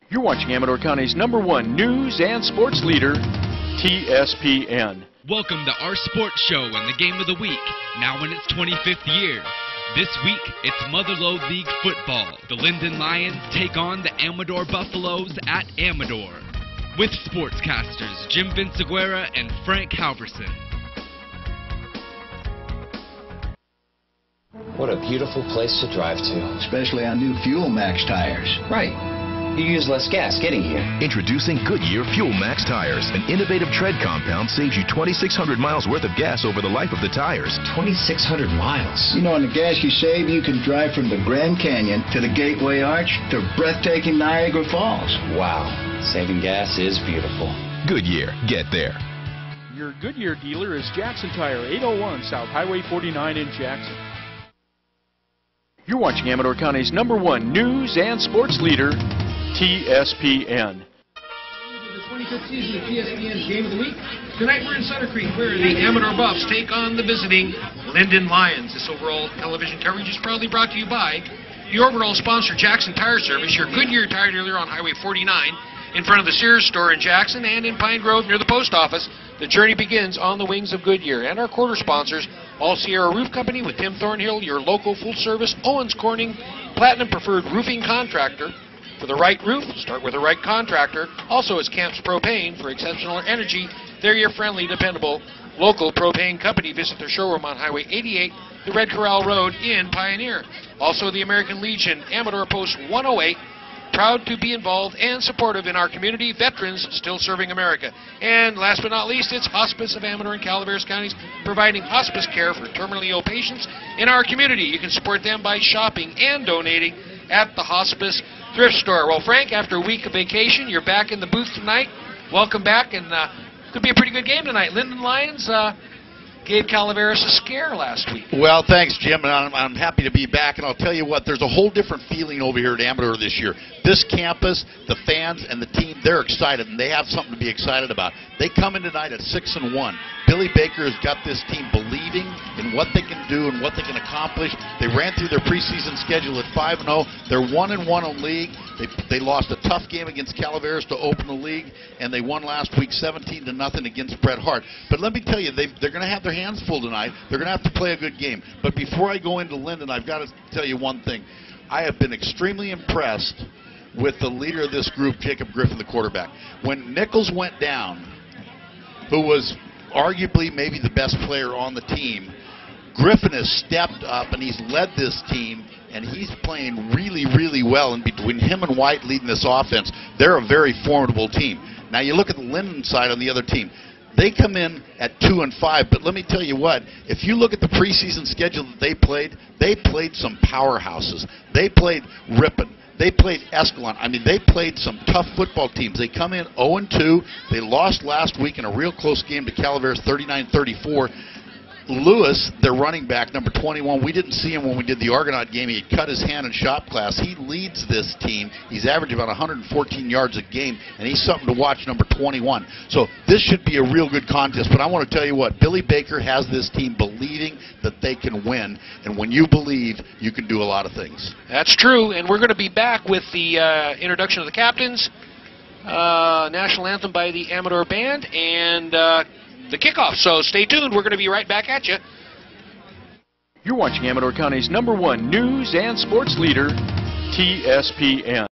You're watching Amador County's #1 news and sports leader, TSPN. Welcome to our sports show and the game of the week, now in its 25th year. This week, it's Motherlode League football. The Linden Lions take on the Amador Buffaloes at Amador, with sportscasters Jim Vinciguerra and Frank Halverson. What a beautiful place to drive to. Especially on new Fuel Max tires. Right. You use less gas getting here. Introducing Goodyear Fuel Max tires. An innovative tread compound saves you 2,600 miles worth of gas over the life of the tires. 2,600 miles. You know, on the gas you save, you can drive from the Grand Canyon to the Gateway Arch to breathtaking Niagara Falls. Wow. Saving gas is beautiful. Goodyear. Get there. Your Goodyear dealer is Jackson Tire, 801 South Highway 49 in Jackson. You're watching Amador County's #1 news and sports leader, TSPN. The 25th season of TSPN's Game of the Week. Tonight we're in Sutter Creek where the Amador Buffs take on the visiting Linden Lions. This overall television coverage is proudly brought to you by the overall sponsor, Jackson Tire Service, your Goodyear tire dealer on Highway 49, in front of the Sears store in Jackson and in Pine Grove near the post office. The journey begins on the wings of Goodyear. And our quarter sponsors, All Sierra Roof Company with Tim Thornhill, your local full-service Owens Corning Platinum Preferred Roofing Contractor. For the right roof, start with the right contractor. Also, it's Camps Propane for exceptional energy. They're your friendly, dependable, local propane company. Visit their showroom on Highway 88, the Red Corral Road in Pioneer. Also, the American Legion, Amador Post 108. Proud to be involved and supportive in our community, veterans still serving America. And last but not least, it's Hospice of Amador and Calaveras counties, providing hospice care for terminally ill patients in our community. You can support them by shopping and donating at the Hospice Thrift Store. Well, Frank, after a week of vacation, you're back in the booth tonight. Welcome back, and could be a pretty good game tonight. Linden Lions gave Calaveras a scare last week. Well, thanks, Jim, and I'm happy to be back. And I'll tell you what, there's a whole different feeling over here at Amador this year. This campus, the fans, and the team, they're excited, and they have something to be excited about. They come in tonight at 6-1. Billy Baker has got this team believing in what they can do and what they can accomplish. They ran through their preseason schedule at 5-0. They're 1-1 on league. They lost a tough game against Calaveras to open the league, and they won last week 17-0 against Bret Hart. But let me tell you, they're going to have their hands full tonight. They're going to have to play a good game. But before I go into Linden, I've got to tell you one thing. I have been extremely impressed with the leader of this group, Jacob Griffin, the quarterback. When Nichols went down, who was arguably maybe the best player on the team, Griffin has stepped up and he's led this team, and he's playing really, really well. And between him and White leading this offense, they're a very formidable team. Now you look at the Linden side on the other team. They come in at 2-5, but let me tell you what, if you look at the preseason schedule that they played some powerhouses. They played Ripon. They played Escalon. I mean, they played some tough football teams. They come in 0-2. They lost last week in a real close game to Calaveras, 39-34. Lewis, their running back, number 21, we didn't see him when we did the Argonaut game. He had cut his hand in shop class. He leads this team. He's averaging about 114 yards a game, and he's something to watch, number 21. So this should be a real good contest. But I want to tell you what, Billy Baker has this team believing that they can win, and when you believe, you can do a lot of things. That's true, and we're going to be back with the introduction of the captains, national anthem by the Amador Band, and the kickoff. So stay tuned. We're going to be right back at you. You're watching Amador County's #1 news and sports leader, TSPN.